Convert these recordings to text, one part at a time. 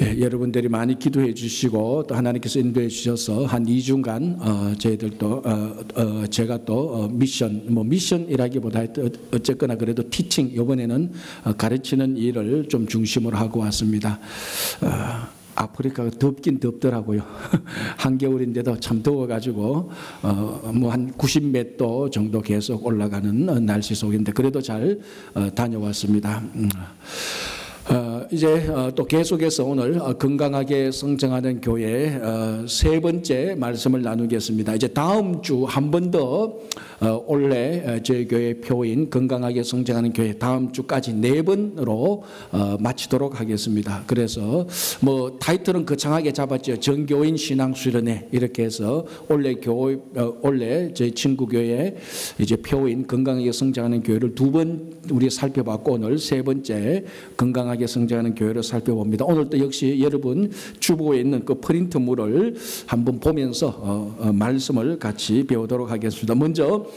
예, 여러분들이 많이 기도해 주시고 또 하나님께서 인도해 주셔서 한 2주간 저희들도 제가 또 미션이라기보다 어쨌거나 그래도 티칭 이번에는 가르치는 일을 좀 중심으로 하고 왔습니다. 아프리카가 덥긴 덥더라고요. 한겨울인데도 참 더워가지고 뭐 한 90몇 도 정도 계속 올라가는 날씨 속인데 그래도 잘 다녀왔습니다. 이제 또 계속해서 오늘 건강하게 성장하는 교회 세 번째 말씀을 나누겠습니다. 이제 다음 주 한 번 더 올해 저희 교회 표인 건강하게 성장하는 교회 다음 주까지 4번으로 마치도록 하겠습니다. 그래서 뭐 타이틀은 거창하게 잡았죠. 전교인 신앙 수련회 이렇게 해서 올해 저희 친구 교회 이제 표인 건강하게 성장하는 교회를 2번 우리 살펴봤고 오늘 세 번째 건강하게 성장하는 교회를 살펴봅니다. 오늘 또 역시 여러분 주보에 있는 그 프린트물을 한번 보면서 말씀을 같이 배우도록 하겠습니다. 먼저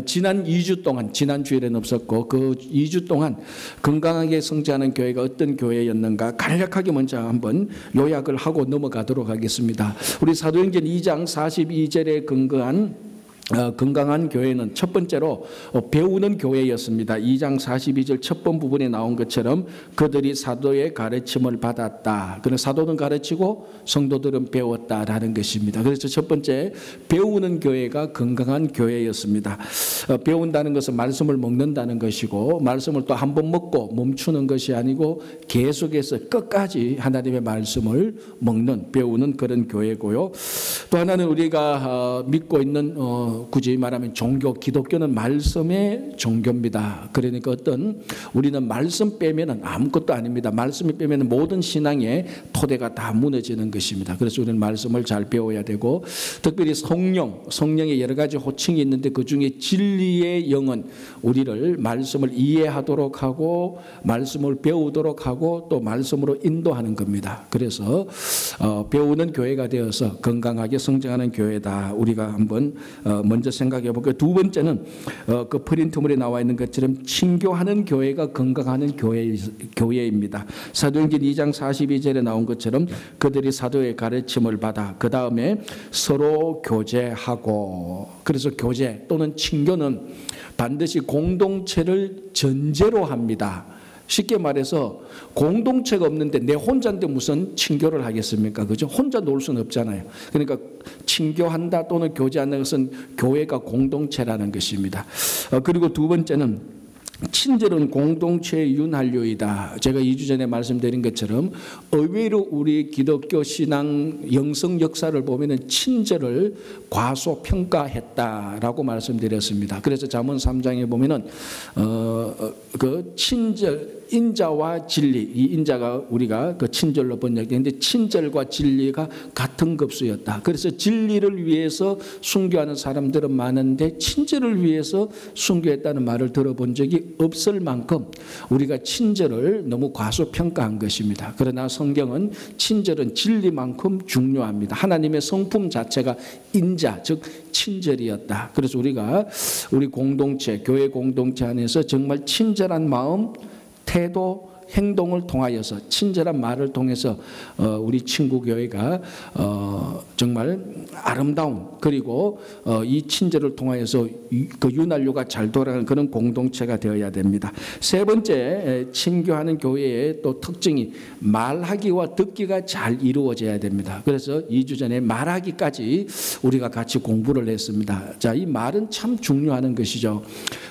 지난 2주 동안 지난 주일에는 없었고 그 2주 동안 건강하게 성장하는 교회가 어떤 교회였는가 간략하게 먼저 한번 요약을 하고 넘어가도록 하겠습니다. 우리 사도행전 2장 42절에 건강한 교회는 첫 번째로 배우는 교회였습니다. 2장 42절 첫 번 부분에 나온 것처럼 그들이 사도의 가르침을 받았다. 그는 사도는 가르치고 성도들은 배웠다라는 것입니다. 그래서 첫 번째 배우는 교회가 건강한 교회였습니다. 배운다는 것은 말씀을 먹는다는 것이고 말씀을 또 한 번 먹고 멈추는 것이 아니고 계속해서 끝까지 하나님의 말씀을 먹는 배우는 그런 교회고요. 또 하나는 우리가 믿고 있는 굳이 말하면 종교, 기독교는 말씀의 종교입니다. 그러니까 우리는 말씀 빼면은 아무것도 아닙니다. 말씀이 빼면은 모든 신앙의 토대가 다 무너지는 것입니다. 그래서 우리는 말씀을 잘 배워야 되고 특별히 성령의 여러 가지 호칭이 있는데 그 중에 진리의 영은 우리를 말씀을 이해하도록 하고 말씀을 배우도록 하고 또 말씀으로 인도하는 겁니다. 그래서 배우는 교회가 되어서 건강하게 성장하는 교회다. 우리가 한번 먼저 생각해 볼게요. 두 번째는 그 프린트물에 나와 있는 것처럼 친교하는 교회가 건강하는 교회입니다. 사도행전 2장 42절에 나온 것처럼 그들이 사도의 가르침을 받아 그 다음에 서로 교제하고 그래서 교제 또는 친교는 반드시 공동체를 전제로 합니다. 쉽게 말해서 공동체가 없는데 내 혼자인데 무슨 친교를 하겠습니까? 그죠? 혼자 놀 수는 없잖아요. 그러니까 친교한다 또는 교제하는 것은 교회가 공동체라는 것입니다. 그리고 두 번째는 친절은 공동체의 윤활유이다. 제가 2주 전에 말씀드린 것처럼 의외로 우리 기독교 신앙 영성 역사를 보면은 친절을 과소평가했다라고 말씀드렸습니다. 그래서 잠언 3장에 보면은 그 친절 인자와 진리, 이 인자가 우리가 그 친절로 번역했는데 친절과 진리가 같은 급수였다. 그래서 진리를 위해서 순교하는 사람들은 많은데 친절을 위해서 순교했다는 말을 들어본 적이 없을 만큼 우리가 친절을 너무 과소평가한 것입니다. 그러나 성경은 친절은 진리만큼 중요합니다. 하나님의 성품 자체가 인자, 즉 친절이었다. 그래서 우리가 우리 공동체, 교회 공동체 안에서 정말 친절한 마음, 태도, 행동을 통하여서 친절한 말을 통해서 우리 친구 교회가 정말 아름다운 그리고 이 친절을 통하여서 그 윤활유가 잘 돌아가는 그런 공동체가 되어야 됩니다. 세 번째 친교하는 교회의 또 특징이 말하기와 듣기가 잘 이루어져야 됩니다. 그래서 2주 전에 말하기까지 우리가 같이 공부를 했습니다. 자, 이 말은 참 중요한 것이죠.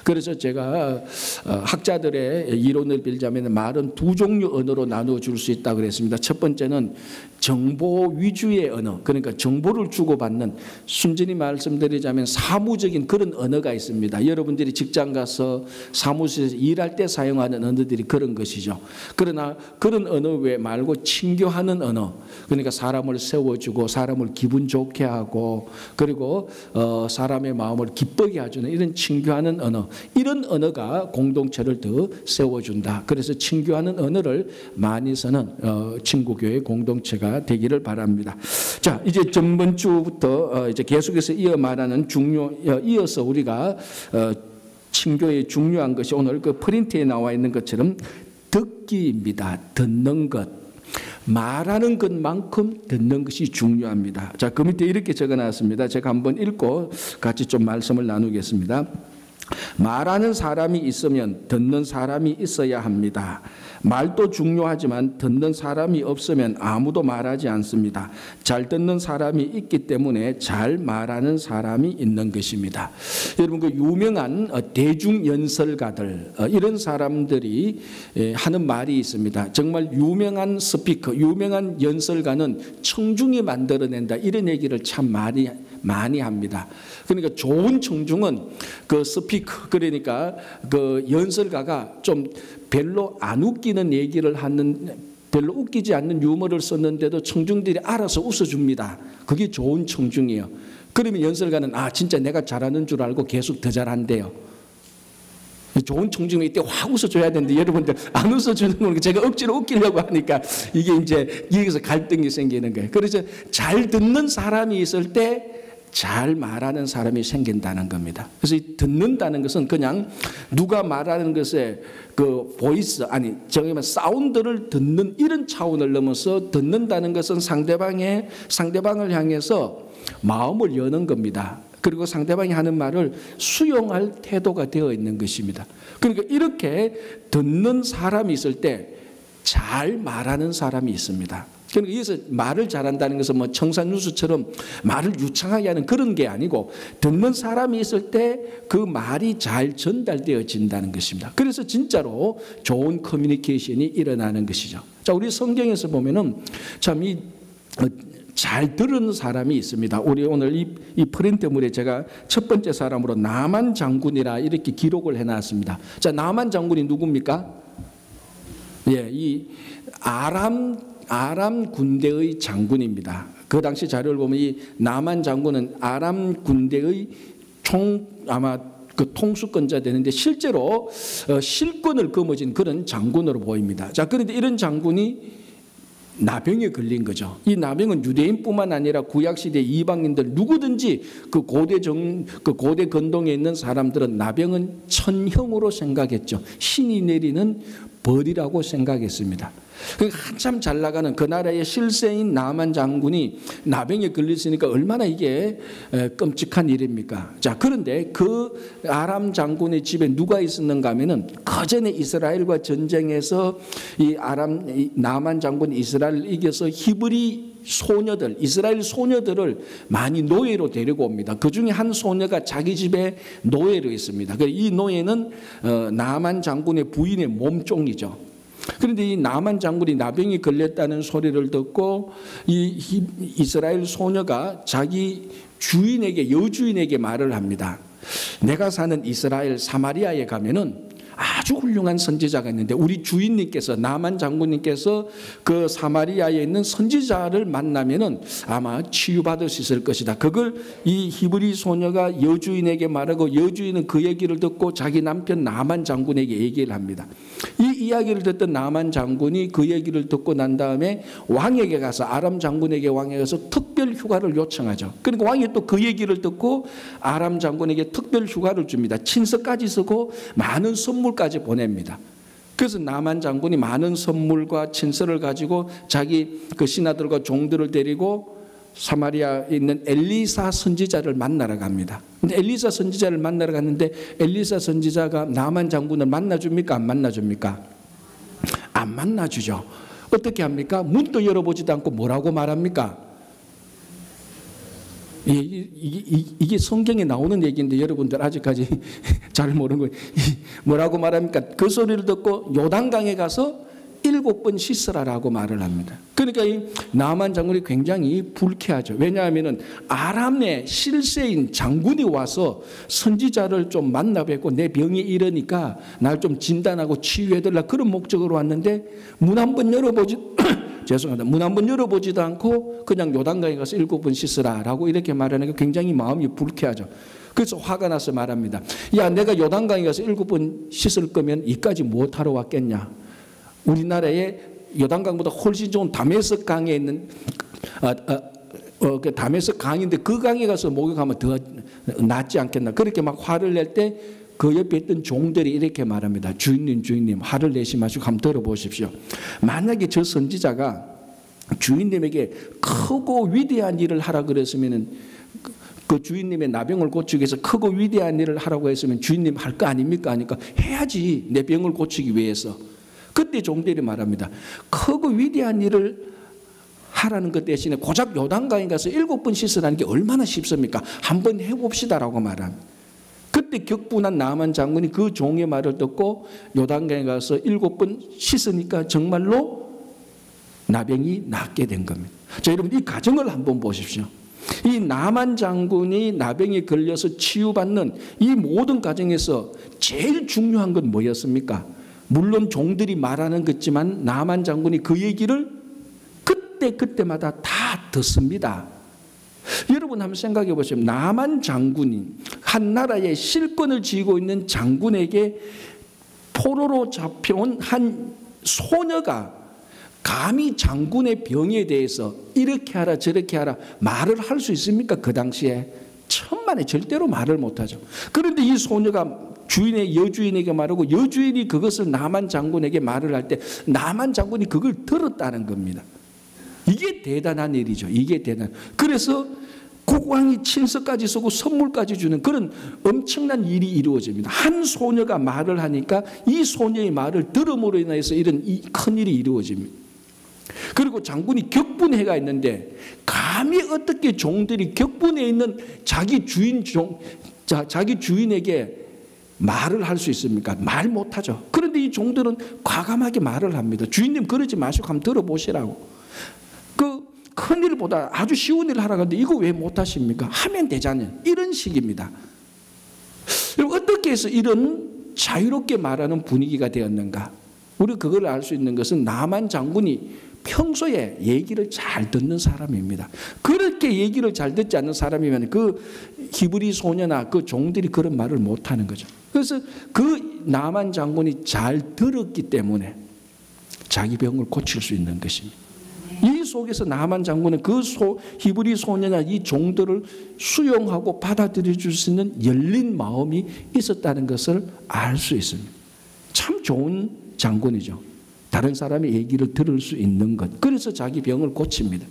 그래서 제가 학자들의 이론을 빌자면 말은 두 종류 언어로 나누어 줄 수 있다고 그랬습니다. 첫 번째는 정보 위주의 언어, 그러니까 정보를 주고받는 순전히 말씀드리자면 사무적인 그런 언어가 있습니다. 여러분들이 직장 가서 사무실에서 일할 때 사용하는 언어들이 그런 것이죠. 그러나 그런 언어 외 말고 친교하는 언어, 그러니까 사람을 세워주고 사람을 기분 좋게 하고 그리고 사람의 마음을 기쁘게 해주는 이런 친교하는 언어, 이런 언어가 공동체를 더 세워준다. 그래서 친교하는 언어를 많이 쓰는 친구교회 공동체가 되기를 바랍니다. 자, 이제 전번 주부터 이제 계속해서 이어서 우리가 친교의 중요한 것이 오늘 그 프린트에 나와 있는 것처럼 듣기입니다. 듣는 것. 말하는 것만큼 듣는 것이 중요합니다. 자, 그 밑에 이렇게 적어놨습니다. 제가 한번 읽고 같이 좀 말씀을 나누겠습니다. 말하는 사람이 있으면 듣는 사람이 있어야 합니다. 말도 중요하지만 듣는 사람이 없으면 아무도 말하지 않습니다. 잘 듣는 사람이 있기 때문에 잘 말하는 사람이 있는 것입니다. 여러분, 그 유명한 대중연설가들, 이런 사람들이 하는 말이 있습니다. 정말 유명한 스피커, 유명한 연설가는 청중이 만들어낸다, 이런 얘기를 참 많이 합니다. 그러니까 좋은 청중은 그 스피커, 그러니까 그 연설가가 좀 별로 안 웃기는 얘기를 하는, 별로 웃기지 않는 유머를 썼는데도 청중들이 알아서 웃어줍니다. 그게 좋은 청중이에요. 그러면 연설가는 진짜 내가 잘하는 줄 알고 계속 더 잘한대요. 좋은 청중이 이때 확 웃어줘야 되는데 여러분들 안 웃어주는 건 제가 억지로 웃기려고 하니까 이게 이제 여기서 갈등이 생기는 거예요. 그래서 잘 듣는 사람이 있을 때 잘 말하는 사람이 생긴다는 겁니다. 그래서 이 듣는다는 것은 그냥 누가 말하는 것에 그 보이스, 정말 사운드를 듣는 이런 차원을 넘어서 듣는다는 것은 상대방을 향해서 마음을 여는 겁니다. 그리고 상대방이 하는 말을 수용할 태도가 되어 있는 것입니다. 그러니까 이렇게 듣는 사람이 있을 때 잘 말하는 사람이 있습니다. 그러니까 여기서 말을 잘한다는 것은 뭐 청산유수처럼 말을 유창하게 하는 그런 게 아니고 듣는 사람이 있을 때 그 말이 잘 전달되어진다는 것입니다. 그래서 진짜로 좋은 커뮤니케이션이 일어나는 것이죠. 자, 우리 성경에서 보면은 참 잘 들은 사람이 있습니다. 우리 오늘 이 프린트물에 제가 첫 번째 사람으로 나만 장군이라 이렇게 기록을 해놨습니다. 자, 나만 장군이 누굽니까? 예, 이 아람 군대의 장군입니다. 그 당시 자료를 보면 이 나만 장군은 아람 군대의 아마 그 통수권자 되는데 실제로 실권을 거머쥔 그런 장군으로 보입니다. 자, 그런데 이런 장군이 나병에 걸린 거죠. 이 나병은 유대인뿐만 아니라 구약시대 이방인들 누구든지 그 고대 건동에 있는 사람들은 나병은 천형으로 생각했죠. 신이 내리는 벌이라고 생각했습니다. 한참 잘 나가는 그 나라의 실세인 나만 장군이 나병에 걸렸으니까 얼마나 이게 끔찍한 일입니까? 자, 그런데 그 아람 장군의 집에 누가 있었는가 하면은 그전에 이스라엘과 전쟁에서 이 나만 장군이 이스라엘을 이겨서 히브리 소녀들, 이스라엘 소녀들을 많이 노예로 데리고 옵니다. 그 중에 한 소녀가 자기 집에 노예로 있습니다. 이 노예는 나만 장군의 부인의 몸종이죠. 그런데 이 나만 장군이 나병이 걸렸다는 소리를 듣고 이 이스라엘 소녀가 자기 여주인에게 말을 합니다. 내가 사는 이스라엘 사마리아에 가면은 아주 훌륭한 선지자가 있는데 우리 주인님께서, 나만 장군님께서 그 사마리아에 있는 선지자를 만나면은 아마 치유받을 수 있을 것이다. 그걸 이 히브리 소녀가 여주인에게 말하고 여주인은 그 얘기를 듣고 자기 남편 나만 장군에게 얘기를 합니다. 이 이야기를 듣던 나만 장군이 그 얘기를 듣고 난 다음에 왕에게 가서, 아람 장군에게 왕에게 가서 특별 휴가를 요청하죠. 그러니까 왕이 또 그 얘기를 듣고 아람 장군에게 특별 휴가를 줍니다. 친서까지 쓰고 많은 선물까지 보냅니다. 그래서 나만 장군이 많은 선물과 친서를 가지고 자기 그 신하들과 종들을 데리고 사마리아에 있는 엘리사 선지자를 만나러 갑니다. 근데 엘리사 선지자를 만나러 갔는데 엘리사 선지자가 나만 장군을 만나줍니까? 안 만나줍니까? 안 만나주죠. 어떻게 합니까? 문도 열어보지도 않고 뭐라고 말합니까? 이게 성경에 나오는 얘기인데 여러분들 아직까지 잘 모르는 거예요. 뭐라고 말합니까? 그 소리를 듣고 요단강에 가서 7번 씻으라라고 말을 합니다. 그러니까 이 나만 장군이 굉장히 불쾌하죠. 왜냐하면 아람의 실세인 장군이 와서 선지자를 좀 만나 뵙고 내 병이 이러니까 날 좀 진단하고 치유해달라 그런 목적으로 왔는데 문 한번 열어보지도 않고 그냥 요단강에 가서 7번 씻으라라고 이렇게 말하는 게 굉장히 마음이 불쾌하죠. 그래서 화가 나서 말합니다. 야, 내가 요단강에 가서 7번 씻을 거면 이까지 무엇하러 왔겠냐? 우리나라에 요단강보다 훨씬 좋은 다메섹 강에 있는 그 다메섹 강인데 그 강에 가서 목욕하면 더 낫지 않겠나? 그렇게 막 화를 낼 때 그 옆에 있던 종들이 이렇게 말합니다. 주인님 화를 내지 마시고 한번 들어보십시오. 만약에 저 선지자가 주인님에게 크고 위대한 일을 하라 그랬으면은 그 주인님의 나병을 고치기 위해서 크고 위대한 일을 하라고 했으면 주인님 할 거 아닙니까? 하니까 해야지, 내 병을 고치기 위해서. 그때 종들이 말합니다. 크고 위대한 일을 하라는 것 대신에 고작 요단강에 가서 7번 씻으라는 게 얼마나 쉽습니까? 한번 해봅시다라고 말합니다. 그때 격분한 나만 장군이 그 종의 말을 듣고 요단강에 가서 7번 씻으니까 정말로 나병이 낫게 된 겁니다. 자, 여러분 이 가정을 한번 보십시오. 이 나만 장군이 나병에 걸려서 치유받는 이 모든 과정에서 제일 중요한 건 뭐였습니까? 물론 종들이 말하는 것지만 나만 장군이 그 얘기를 그때마다 다 듣습니다. 여러분 한번 생각해 보시면 나만 장군이 한 나라의 실권을 쥐고 있는 장군에게 포로로 잡혀온 한 소녀가 감히 장군의 병에 대해서 이렇게 하라 저렇게 하라 말을 할 수 있습니까? 그 당시에 천만에 절대로 말을 못하죠. 그런데 이 소녀가 주인의 여주인에게 말하고 여주인이 그것을 나만 장군에게 말을 할 때 나만 장군이 그걸 들었다는 겁니다. 이게 대단한 일이죠. 이게 대단. 그래서 국왕이 친서까지 쓰고 선물까지 주는 그런 엄청난 일이 이루어집니다. 한 소녀가 말을 하니까 이 소녀의 말을 들음으로 인해서 이런 큰 일이 이루어집니다. 그리고 장군이 격분해가 있는데 감히 어떻게 종들이 격분해 있는 자기 주인에게 말을 할 수 있습니까? 말 못하죠. 그런데 이 종들은 과감하게 말을 합니다. 주인님 그러지 마시고 한번 들어보시라고. 그 큰일보다 아주 쉬운 일을 하라고 하는데 이거 왜 못하십니까? 하면 되잖아요. 이런 식입니다. 어떻게 해서 이런 자유롭게 말하는 분위기가 되었는가? 우리 그걸 알 수 있는 것은 나만 장군이 평소에 얘기를 잘 듣는 사람입니다. 그렇게 얘기를 잘 듣지 않는 사람이면 그 히브리 소녀나 그 종들이 그런 말을 못하는 거죠. 그래서 그 나만 장군이 잘 들었기 때문에 자기 병을 고칠 수 있는 것입니다. 이 속에서 나만 장군은 그 히브리 소녀나 이 종들을 수용하고 받아들여 줄 수 있는 열린 마음이 있었다는 것을 알 수 있습니다. 참 좋은 장군이죠. 다른 사람의 얘기를 들을 수 있는 것. 그래서 자기 병을 고칩니다.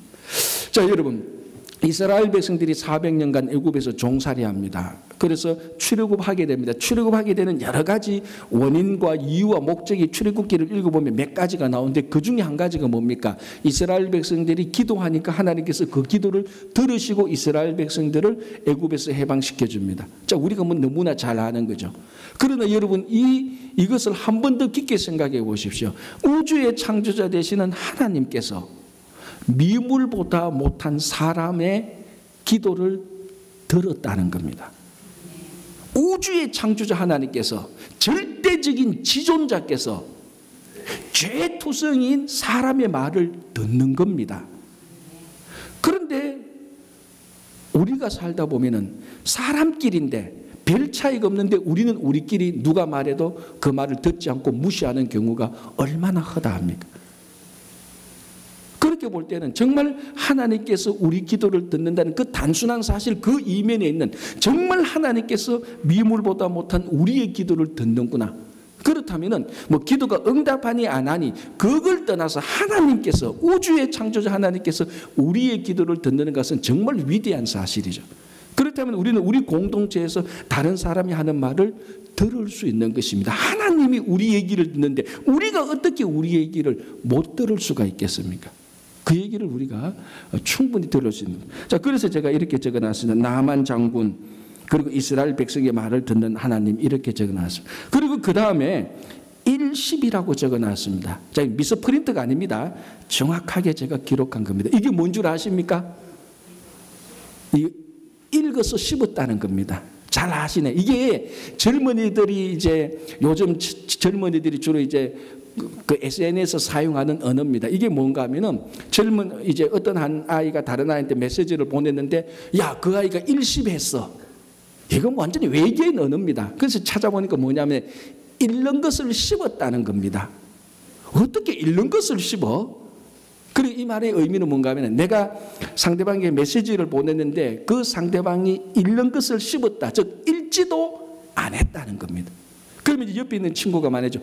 자, 여러분 이스라엘 백성들이 400년간 애굽에서 종살이합니다. 그래서 출애굽하게 됩니다. 출애굽하게 되는 여러 가지 원인과 이유와 목적이 출애굽기를 읽어보면 몇 가지가 나오는데 그 중에 한 가지가 뭡니까? 이스라엘 백성들이 기도하니까 하나님께서 그 기도를 들으시고 이스라엘 백성들을 애굽에서 해방시켜 줍니다. 자, 우리가 뭐 너무나 잘 아는 거죠. 그러나 여러분 이것을 한 번 더 깊게 생각해 보십시오. 우주의 창조자 되시는 하나님께서 미물보다 못한 사람의 기도를 들었다는 겁니다. 우주의 창조자 하나님께서 절대적인 지존자께서 죄투성인 사람의 말을 듣는 겁니다. 그런데 우리가 살다 보면은 사람끼리인데 별 차이가 없는데 우리는 우리끼리 누가 말해도 그 말을 듣지 않고 무시하는 경우가 얼마나 허다합니까? 그렇게 볼 때는 정말 하나님께서 우리 기도를 듣는다는 그 단순한 사실 그 이면에 있는 정말 하나님께서 미물보다 못한 우리의 기도를 듣는구나. 그렇다면은 뭐 기도가 응답하니 안 하니 그걸 떠나서 하나님께서 우주의 창조자 하나님께서 우리의 기도를 듣는 것은 정말 위대한 사실이죠. 그렇다면 우리는 우리 공동체에서 다른 사람이 하는 말을 들을 수 있는 것입니다. 하나님이 우리 얘기를 듣는데 우리가 어떻게 우리 얘기를 못 들을 수가 있겠습니까? 그 얘기를 우리가 충분히 들을 수 있는. 자, 그래서 제가 이렇게 적어놨습니다. 나만 장군 그리고 이스라엘 백성의 말을 듣는 하나님 이렇게 적어놨습니다. 그리고 그 다음에 일십이라고 적어놨습니다. 자, 미스 프린트가 아닙니다. 정확하게 제가 기록한 겁니다. 이게 뭔 줄 아십니까? 읽어서 씹었다는 겁니다. 잘 아시네. 이게 젊은이들이 이제 요즘 젊은이들이 주로 이제 그 SNS 사용하는 언어입니다. 이게 뭔가 하면은 이제 어떤 한 아이가 다른 아이한테 메시지를 보냈는데 야, 그 아이가 일십했어. 이건 완전히 외계인 언어입니다. 그래서 찾아보니까 뭐냐면 읽는 것을 씹었다는 겁니다. 어떻게 읽는 것을 씹어? 그리고 이 말의 의미는 뭔가 하면 내가 상대방에게 메시지를 보냈는데 그 상대방이 읽는 것을 씹었다. 즉 읽지도 안 했다는 겁니다. 그러면 옆에 있는 친구가 말해줘.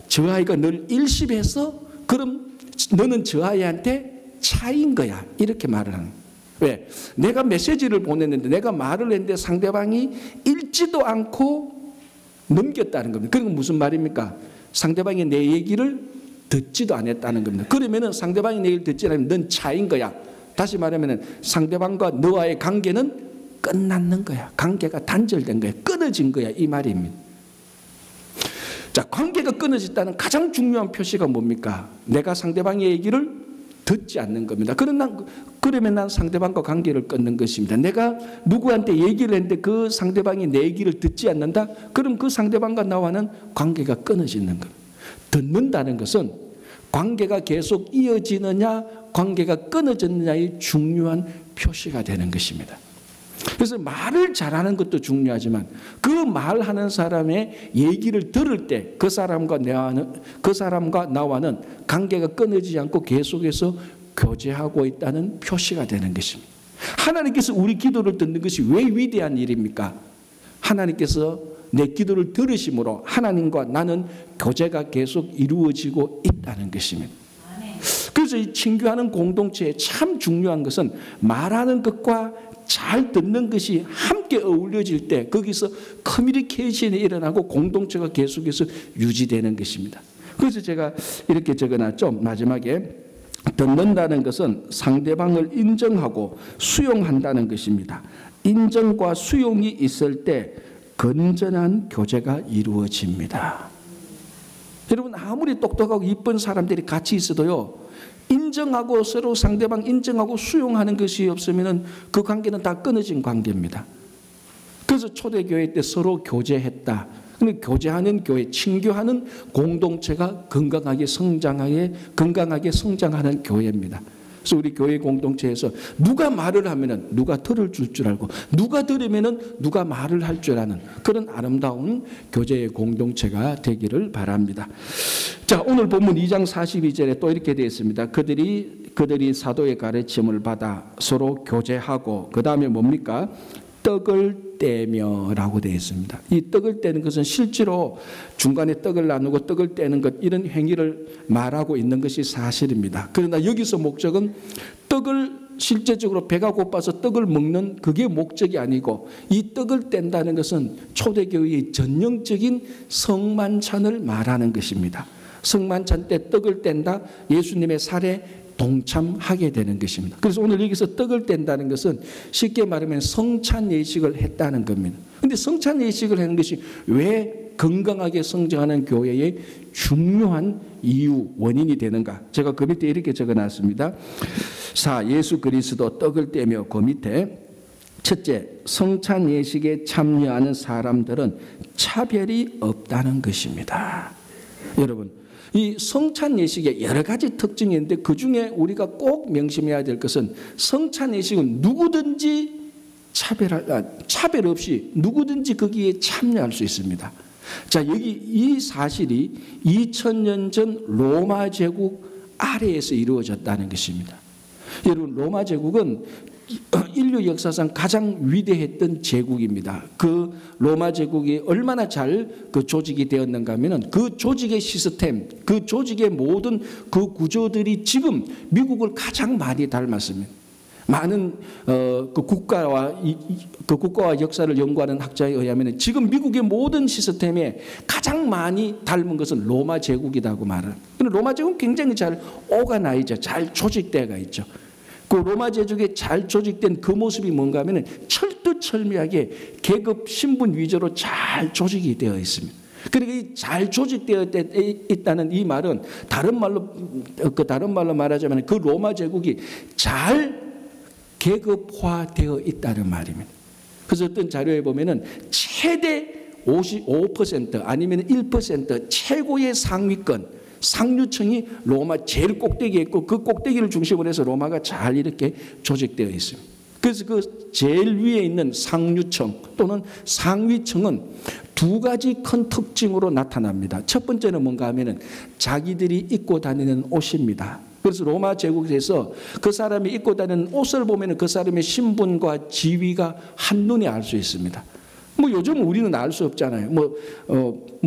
저 아이가 늘 일십해서 그럼 너는 저 아이한테 차인 거야. 이렇게 말을 하는 거예요. 왜? 내가 메시지를 보냈는데 내가 말을 했는데 상대방이 읽지도 않고 넘겼다는 겁니다. 그건 무슨 말입니까? 상대방이 내 얘기를 듣지도 않았다는 겁니다. 그러면은 상대방이 내 얘기를 듣지 않으면 넌 차인 거야. 다시 말하면 상대방과 너와의 관계는 끝났는 거야. 관계가 단절된 거야. 끊어진 거야. 이 말입니다. 자, 관계가 끊어졌다는 가장 중요한 표시가 뭡니까? 내가 상대방의 얘기를 듣지 않는 겁니다. 그러면 난 상대방과 관계를 끊는 것입니다. 내가 누구한테 얘기를 했는데 그 상대방이 내 얘기를 듣지 않는다? 그럼 그 상대방과 나와는 관계가 끊어지는 겁니다. 듣는다는 것은 관계가 계속 이어지느냐 관계가 끊어졌느냐의 중요한 표시가 되는 것입니다. 그래서 말을 잘하는 것도 중요하지만 그 말하는 사람의 얘기를 들을 때 그 사람과 나와는 관계가 끊어지지 않고 계속해서 교제하고 있다는 표시가 되는 것입니다. 하나님께서 우리 기도를 듣는 것이 왜 위대한 일입니까? 하나님께서 내 기도를 들으심으로 하나님과 나는 교제가 계속 이루어지고 있다는 것입니다. 그래서 이 친교하는 공동체에 참 중요한 것은 말하는 것과 잘 듣는 것이 함께 어울려질 때 거기서 커뮤니케이션이 일어나고 공동체가 계속해서 유지되는 것입니다. 그래서 제가 이렇게 적어놨죠. 마지막에 듣는다는 것은 상대방을 인정하고 수용한다는 것입니다. 인정과 수용이 있을 때 건전한 교제가 이루어집니다. 여러분 아무리 똑똑하고 이쁜 사람들이 같이 있어도요. 인정하고 서로 상대방 인정하고 수용하는 것이 없으면 그 관계는 다 끊어진 관계입니다. 그래서 초대교회 때 서로 교제했다. 근데 교제하는 교회, 친교하는 공동체가 건강하게 성장하는 교회입니다. 그래서 우리 교회 공동체에서 누가 말을 하면은 누가 들을 줄 알고 누가 들으면은 누가 말을 할 줄 아는 그런 아름다운 교제의 공동체가 되기를 바랍니다. 자, 오늘 본문 2장 42절에 또 이렇게 되어 있습니다. 그들이 사도의 가르침을 받아 서로 교제하고 그 다음에 뭡니까? 떡을 떼며라고 되어 있습니다. 이 떡을 떼는 것은 실제로 중간에 떡을 나누고 떡을 떼는 것 이런 행위를 말하고 있는 것이 사실입니다. 그러나 여기서 목적은 떡을 실제적으로 배가 고파서 떡을 먹는 그게 목적이 아니고 이 떡을 뗀다는 것은 초대교회의 전형적인 성만찬을 말하는 것입니다. 성만찬 때 떡을 뗀다 예수님의 살에 동참하게 되는 것입니다. 그래서 오늘 여기서 떡을 뗀다는 것은 쉽게 말하면 성찬 예식을 했다는 겁니다. 그런데 성찬 예식을 하는 것이 왜 건강하게 성장하는 교회의 중요한 이유, 원인이 되는가? 제가 그 밑에 이렇게 적어놨습니다. 4. 예수 그리스도 떡을 떼며 그 밑에 첫째, 성찬 예식에 참여하는 사람들은 차별이 없다는 것입니다. 여러분 이 성찬 예식에 여러 가지 특징이 있는데 그중에 우리가 꼭 명심해야 될 것은 성찬 예식은 누구든지 차별 없이 누구든지 거기에 참여할 수 있습니다. 자, 여기 이 사실이 2000년 전 로마 제국 아래에서 이루어졌다는 것입니다. 여러분 로마 제국은 인류 역사상 가장 위대했던 제국입니다. 그 로마 제국이 얼마나 잘 그 조직이 되었는가 하면은 그 조직의 시스템, 그 조직의 모든 그 구조들이 지금 미국을 가장 많이 닮았습니다. 많은 그 국가와 역사를 연구하는 학자에 의하면 지금 미국의 모든 시스템에 가장 많이 닮은 것은 로마 제국이라고 말합니다. 그런데 로마 제국은 굉장히 잘 오가나이저, 잘 조직되어 있죠. 그 로마 제국에 잘 조직된 그 모습이 뭔가 하면 철두철미하게 계급 신분 위주로 잘 조직이 되어 있습니다. 그러니까 이 잘 조직되어 있다는 이 말은 다른 말로 말하자면 그 로마 제국이 잘 계급화되어 있다는 말입니다. 그래서 어떤 자료에 보면은 최대 55% 아니면 1% 최고의 상위권 상류층이 로마 제일 꼭대기에 있고 그 꼭대기를 중심으로 해서 로마가 잘 이렇게 조직되어 있습니다. 그래서 그 제일 위에 있는 상류층 또는 상위층은 두 가지 큰 특징으로 나타납니다. 첫 번째는 뭔가 하면은 자기들이 입고 다니는 옷입니다. 그래서 로마 제국에서 그 사람이 입고 다니는 옷을 보면은 그 사람의 신분과 지위가 한눈에 알 수 있습니다. 뭐 요즘 우리는 알 수 없잖아요. 뭐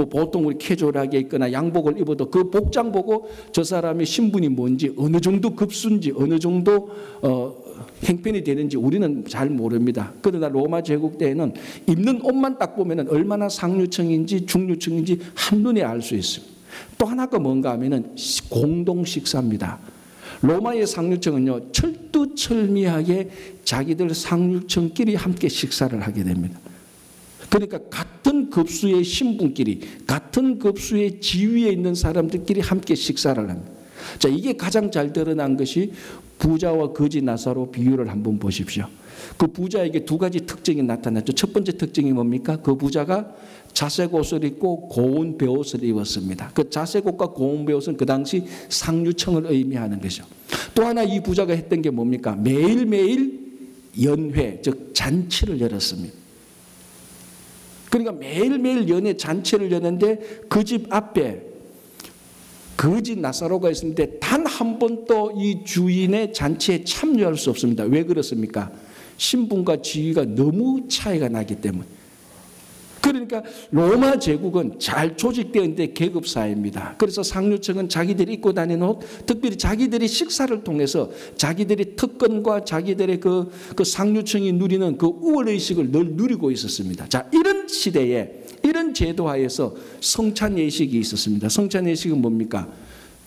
보통 우리 캐주얼하게 있거나 양복을 입어도 그 복장 보고 저 사람의 신분이 뭔지, 어느 정도 급수인지, 어느 정도 행편이 되는지 우리는 잘 모릅니다. 그러나 로마 제국 때에는 입는 옷만 딱 보면 얼마나 상류층인지 중류층인지 한눈에 알 수 있습니다. 또 하나가 뭔가 하면은 공동 식사입니다. 로마의 상류층은요, 철두철미하게 자기들 상류층끼리 함께 식사를 하게 됩니다. 그러니까 같은 급수의 신분끼리, 같은 급수의 지위에 있는 사람들끼리 함께 식사를 합니다. 자, 이게 가장 잘 드러난 것이 부자와 거지 나사로 비유를 한번 보십시오. 그 부자에게 두 가지 특징이 나타났죠. 첫 번째 특징이 뭡니까? 그 부자가 자색 옷을 입고 고운 베옷을 입었습니다. 그 자색 옷과 고운 베옷은 그 당시 상류층을 의미하는 것이죠. 또 하나 이 부자가 했던 게 뭡니까? 매일매일 연회, 즉 잔치를 열었습니다. 그러니까 매일매일 연회 잔치를 여는데 그 집 앞에 거지 나사로가 있는데 단 한 번도 이 주인의 잔치에 참여할 수 없습니다. 왜 그렇습니까? 신분과 지위가 너무 차이가 나기 때문에. 그러니까 로마 제국은 잘 조직되어 있는데 계급사회입니다. 그래서 상류층은 자기들이 입고 다니는 옷, 특별히 자기들이 식사를 통해서 자기들의 특권과 자기들의 그 상류층이 누리는 그 우월의식을 늘 누리고 있었습니다. 자, 이런 시대에, 이런 제도하에서 성찬예식이 있었습니다. 성찬예식은 뭡니까?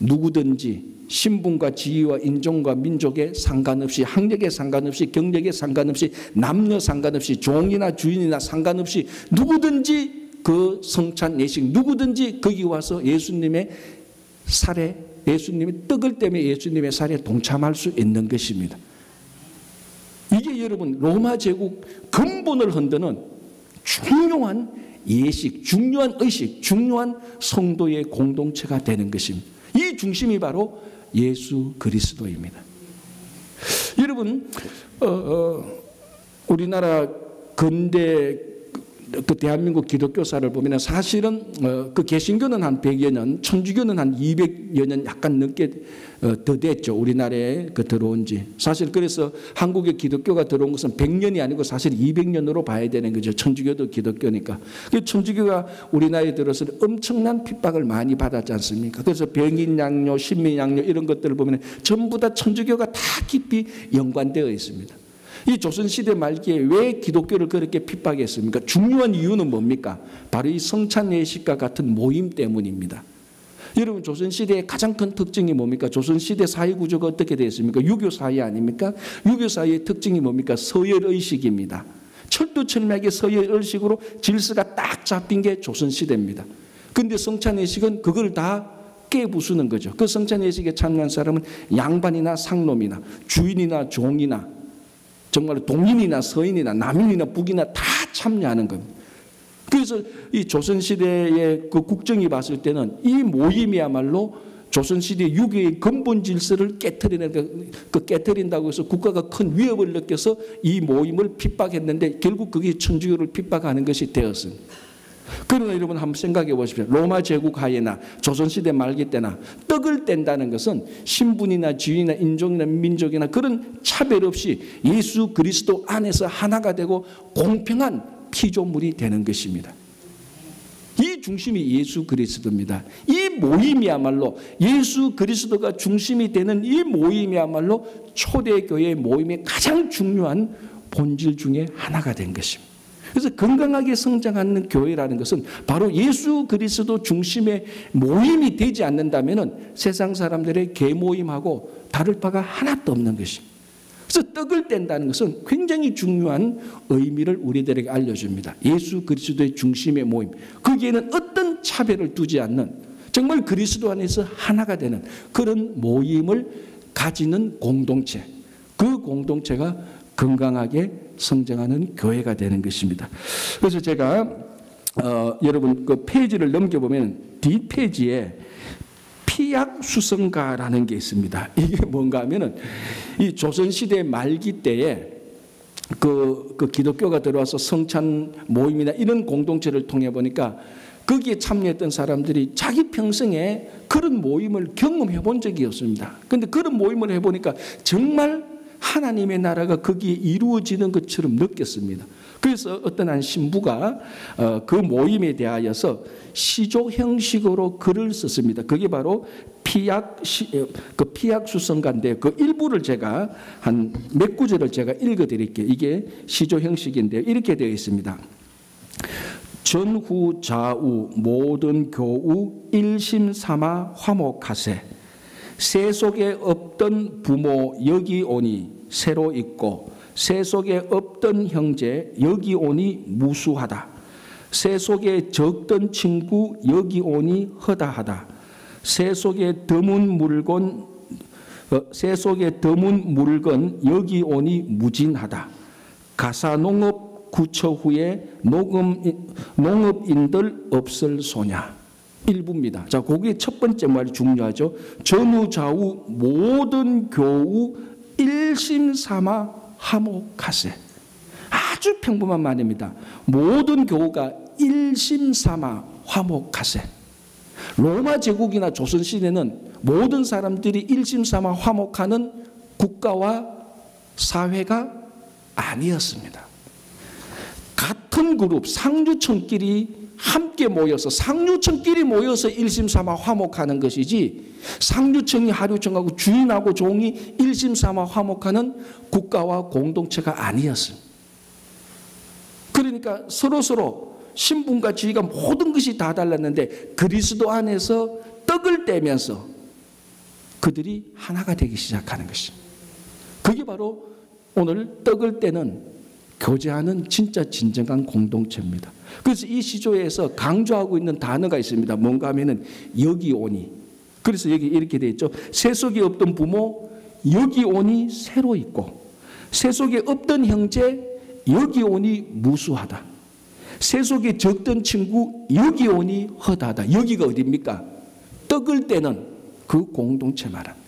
누구든지 신분과 지위와 인종과 민족에 상관없이, 학력에 상관없이, 경력에 상관없이, 남녀 상관없이, 종이나 주인이나 상관없이 누구든지 그 성찬 예식, 누구든지 거기 와서 예수님의 살에, 예수님의 떡을 때문에 예수님의 살에 동참할 수 있는 것입니다. 이게 여러분 로마 제국 근본을 흔드는 중요한 예식, 중요한 의식, 중요한 성도의 공동체가 되는 것입니다. 이 중심이 바로 예수 그리스도입니다. 여러분, 우리나라 근대 그 대한민국 기독교사를 보면 사실은 그 개신교는 한 100여 년, 천주교는 한 200여 년 약간 넘게 더 됐죠. 우리나라에 그 들어온 지. 사실 그래서 한국에 기독교가 들어온 것은 100년이 아니고 사실 200년으로 봐야 되는 거죠. 천주교도 기독교니까. 그 천주교가 우리나라에 들어서 엄청난 핍박을 많이 받았지 않습니까? 그래서 병인 양료, 신민 양료 이런 것들을 보면 전부 다 천주교가 다 깊이 연관되어 있습니다. 이 조선시대 말기에 왜 기독교를 그렇게 핍박했습니까? 중요한 이유는 뭡니까? 바로 이 성찬예식과 같은 모임 때문입니다. 여러분, 조선시대의 가장 큰 특징이 뭡니까? 조선시대 사회구조가 어떻게 되어 있습니까? 유교사회 아닙니까? 유교사회의 특징이 뭡니까? 서열의식입니다. 철두철미하게 서열의식으로 질서가 딱 잡힌 게 조선시대입니다. 그런데 성찬예식은 그걸 다 깨부수는 거죠. 그 성찬예식에 참여한 사람은 양반이나 상놈이나 주인이나 종이나 정말 동인이나 서인이나 남인이나 북이나 다 참여하는 겁니다. 그래서 이 조선시대의 그 국정이 봤을 때는 이 모임이야말로 조선시대 유교의 근본 질서를 깨트린다고 해서 국가가 큰 위협을 느껴서 이 모임을 핍박했는데 결국 그게 천주교를 핍박하는 것이 되었습니다. 그러나 여러분 한번 생각해 보십시오. 로마 제국 하에나 조선시대 말기 때나 떡을 뗀다는 것은 신분이나 지위나 인종이나 민족이나 그런 차별 없이 예수 그리스도 안에서 하나가 되고 공평한 피조물이 되는 것입니다. 이 중심이 예수 그리스도입니다. 이 모임이야말로 예수 그리스도가 중심이 되는 이 모임이야말로 초대교회 모임의 가장 중요한 본질 중에 하나가 된 것입니다. 그래서 건강하게 성장하는 교회라는 것은 바로 예수 그리스도 중심의 모임이 되지 않는다면 세상 사람들의 계모임하고 다를 바가 하나도 없는 것입니다. 그래서 떡을 뗀다는 것은 굉장히 중요한 의미를 우리들에게 알려줍니다. 예수 그리스도의 중심의 모임. 거기에는 어떤 차별을 두지 않는 정말 그리스도 안에서 하나가 되는 그런 모임을 가지는 공동체. 그 공동체가 건강하게 성장하는 교회가 되는 것입니다. 그래서 제가 여러분 그 페이지를 넘겨보면 뒷페이지에 피약수성가라는 게 있습니다. 이게 뭔가 하면은 이 조선시대 말기 때에 그 기독교가 들어와서 성찬 모임이나 이런 공동체를 통해 보니까 거기에 참여했던 사람들이 자기 평생에 그런 모임을 경험해 본 적이 없습니다. 그런데 그런 모임을 해보니까 정말 하나님의 나라가 거기에 이루어지는 것처럼 느꼈습니다. 그래서 어떤 한 신부가 그 모임에 대하여서 시조 형식으로 글을 썼습니다. 그게 바로 피약수성가인데 그 일부를 제가 한 몇 구절을 제가 읽어드릴게요. 이게 시조 형식인데요. 이렇게 되어 있습니다. 전후 좌우 모든 교우 일심삼아 화목하세. 세속에 없던 부모 여기 오니 새로 있고 세속에 없던 형제 여기 오니 무수하다. 세속에 적던 친구 여기 오니 허다하다. 세속에 드문 물건 여기 오니 무진하다. 가사농업 구처 후에 농업인들 없을 소냐. 일부입니다. 자, 거기에 첫 번째 말이 중요하죠. 전후 좌우 모든 교우 일심삼아 화목하세. 아주 평범한 말입니다. 모든 교우가 일심삼아 화목하세. 로마 제국이나 조선시대는 모든 사람들이 일심삼아 화목하는 국가와 사회가 아니었습니다. 같은 그룹 상류층끼리 함께 모여서 상류층끼리 모여서 일심삼아 화목하는 것이지 상류층이 하류층하고 주인하고 종이 일심삼아 화목하는 국가와 공동체가 아니었습니다. 그러니까 서로서로 신분과 지위가 모든 것이 다 달랐는데 그리스도 안에서 떡을 떼면서 그들이 하나가 되기 시작하는 것입니다. 그게 바로 오늘 떡을 떼는 교제하는 진짜 진정한 공동체입니다. 그래서 이 시조에서 강조하고 있는 단어가 있습니다. 뭔가 하면은 여기 오니. 그래서 여기 이렇게 되어 있죠. 세속에 없던 부모 여기 오니 새로 있고 세속에 없던 형제 여기 오니 무수하다. 세속에 적던 친구 여기 오니 허다하다. 여기가 어디입니까? 떡을 떼는 그 공동체 말합니다.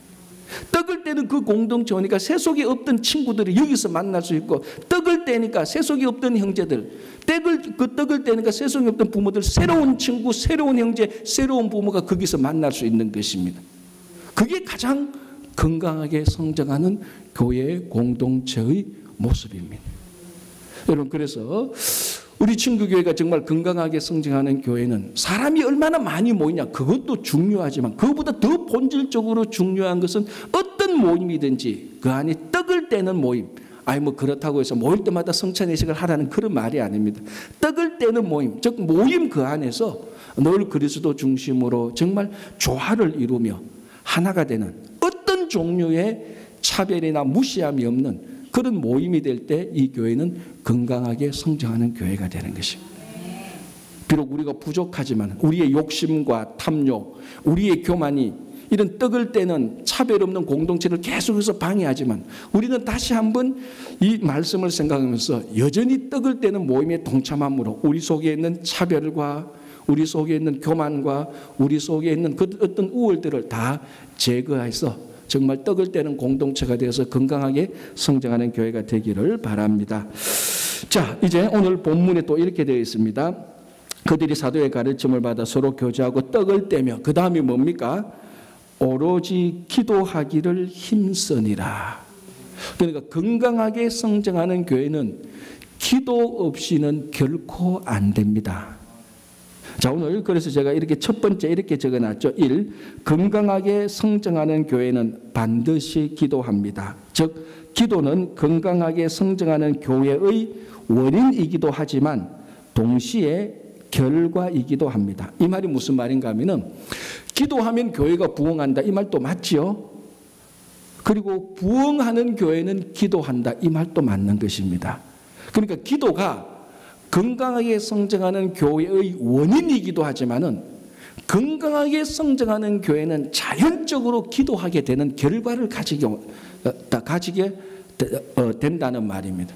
떡을 떼는 그 공동체 오니까 세속에 없던 친구들이 여기서 만날 수 있고 떡을 떼니까 세속에 없던 형제들 떡을 떼니까 세속에 없던 부모들 새로운 친구, 새로운 형제, 새로운 부모가 거기서 만날 수 있는 것입니다. 그게 가장 건강하게 성장하는 교회의 공동체의 모습입니다. 여러분 그래서 우리 친구교회가 정말 건강하게 성장하는 교회는 사람이 얼마나 많이 모이냐 그것도 중요하지만 그것보다 더 본질적으로 중요한 것은 어떤 모임이든지 그 안에 떡을 떼는 모임. 아니 뭐 그렇다고 해서 모일 때마다 성찬예식을 하라는 그런 말이 아닙니다. 떡을 떼는 모임, 즉 모임 그 안에서 늘 그리스도 중심으로 정말 조화를 이루며 하나가 되는 어떤 종류의 차별이나 무시함이 없는 그런 모임이 될 때 이 교회는 건강하게 성장하는 교회가 되는 것입니다. 비록 우리가 부족하지만 우리의 욕심과 탐욕, 우리의 교만이 이런 떡을 떼는 차별 없는 공동체를 계속해서 방해하지만 우리는 다시 한번 이 말씀을 생각하면서 여전히 떡을 떼는 모임에 동참함으로 우리 속에 있는 차별과 우리 속에 있는 교만과 우리 속에 있는 그 어떤 우월들을 다 제거해서 정말 떡을 떼는 공동체가 되어서 건강하게 성장하는 교회가 되기를 바랍니다. 자, 이제 오늘 본문에 또 이렇게 되어 있습니다. 그들이 사도의 가르침을 받아 서로 교제하고 떡을 떼며 그 다음이 뭡니까? 오로지 기도하기를 힘쓰니라. 그러니까 건강하게 성장하는 교회는 기도 없이는 결코 안 됩니다. 자, 오늘 그래서 제가 이렇게 첫 번째 이렇게 적어놨죠. 1. 건강하게 성장하는 교회는 반드시 기도합니다. 즉 기도는 건강하게 성장하는 교회의 원인이기도 하지만 동시에 결과이기도 합니다. 이 말이 무슨 말인가 하면은 기도하면 교회가 부흥한다 이 말도 맞지요. 그리고 부흥하는 교회는 기도한다 이 말도 맞는 것입니다. 그러니까 기도가 건강하게 성장하는 교회의 원인이기도 하지만은 건강하게 성장하는 교회는 자연적으로 기도하게 되는 결과를 가지게 된다는 말입니다.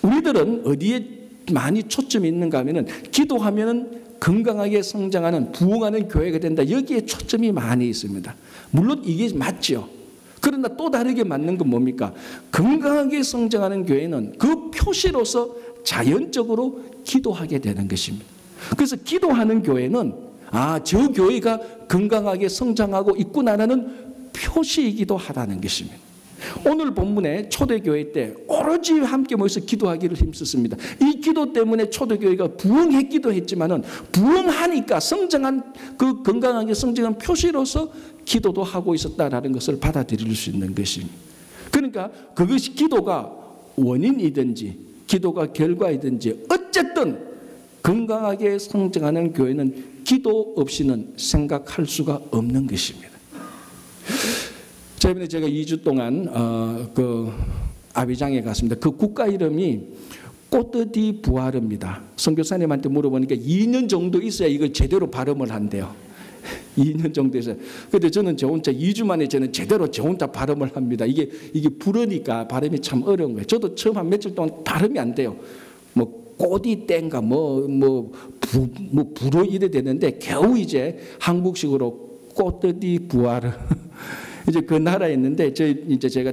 우리들은 어디에 많이 초점이 있는가 하면은 기도하면은 건강하게 성장하는 부흥하는 교회가 된다. 여기에 초점이 많이 있습니다. 물론 이게 맞죠. 그러나 또 다르게 맞는 건 뭡니까? 건강하게 성장하는 교회는 그 표시로서 자연적으로 기도하게 되는 것입니다. 그래서 기도하는 교회는 저 교회가 건강하게 성장하고 있구나라는 표시이기도 하다는 것입니다. 오늘 본문에 초대교회 때 오로지 함께 모여서 기도하기를 힘썼습니다. 이 기도 때문에 초대교회가 부흥했기도 했지만은 부흥하니까 성장한 그 건강하게 성장한 표시로서 기도도 하고 있었다라는 것을 받아들일 수 있는 것입니다. 그러니까 그것이 기도가 원인이든지 기도가 결과이든지 어쨌든 건강하게 성장하는 교회는 기도 없이는 생각할 수가 없는 것입니다. 자, 이번에 제가 2주 동안 그 아비장에 갔습니다. 그 국가 이름이 꼬뜨디 부아르입니다. 선교사님한테 물어보니까 2년 정도 있어야 이걸 제대로 발음을 한대요. 2년 정도 있어요. 근데 저는 저 혼자 2주 만에 저는 제대로 저 혼자 발음을 합니다. 이게 불어니까 발음이 참 어려운 거예요. 저도 처음 한 며칠 동안 발음이 안 돼요. 뭐 꼬디 땡가 불어 이래 되는데 겨우 이제 한국식으로 꼬뜨디 부아르 이제 그 나라에 있는데 이제 제가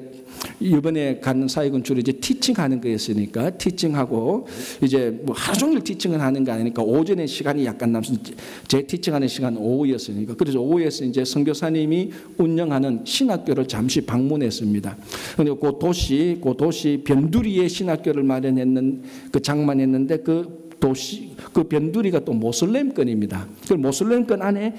이번에 가는 사역은 주로 이제 티칭하는 거였으니까 티칭하고 이제 뭐 하루 종일 티칭을 하는 게 아니니까 오전에 시간이 약간 남습니다. 제 티칭하는 시간 오후였으니까 그래서 오후에서 이제 선교사님이 운영하는 신학교를 잠시 방문했습니다. 그런데 그 도시 변두리에 신학교를 장만했는데 그 변두리가 또 모슬렘권입니다. 그 모슬렘권 안에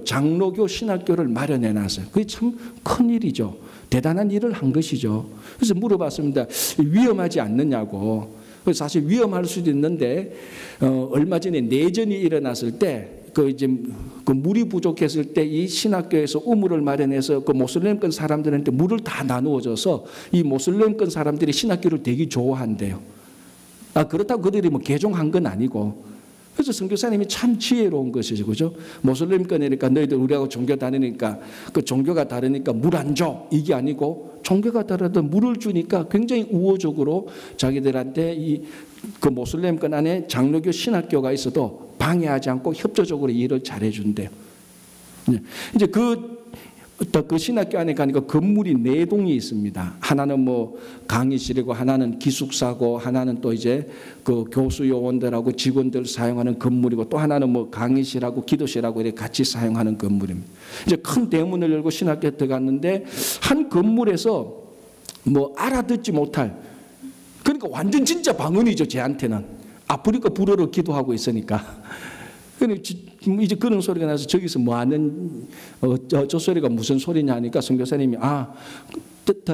장로교 신학교를 마련해 놨어요. 그게 참 큰 일이죠. 대단한 일을 한 것이죠. 그래서 물어봤습니다. 위험하지 않느냐고. 사실 위험할 수도 있는데 얼마 전에 내전이 일어났을 때 그 물이 부족했을 때 이 신학교에서 우물을 마련해서 그 모슬렘권 사람들한테 물을 다 나누어줘서 이 모슬렘권 사람들이 신학교를 되게 좋아한대요. 그렇다고 그들이 뭐 개종한 건 아니고. 그래서 선교사님이 참 지혜로운 것이죠. 그죠? 모슬렘권이니까 너희들 우리하고 종교 다르니까 그 종교가 다르니까 물 안 줘. 이게 아니고 종교가 다르든 물을 주니까 굉장히 우호적으로 자기들한테 그 모슬렘권 안에 장로교 신학교가 있어도 방해하지 않고 협조적으로 일을 잘해준대요. 이제 그 신학교 안에 가니까 건물이 4동이 있습니다. 하나는 뭐 강의실이고 하나는 기숙사고 하나는 또 이제 그 교수 요원들하고 직원들 사용하는 건물이고 또 하나는 뭐 강의실하고 기도실하고 이렇게 같이 사용하는 건물입니다. 이제 큰 대문을 열고 신학교에 들어갔는데 한 건물에서 뭐 알아듣지 못할 그러니까 완전 진짜 방언이죠. 제한테는 아프리카 불어로 기도하고 있으니까. 이제 그런 소리가 나서 저기서 뭐 하는 저 소리가 무슨 소리냐 하니까 선교사님이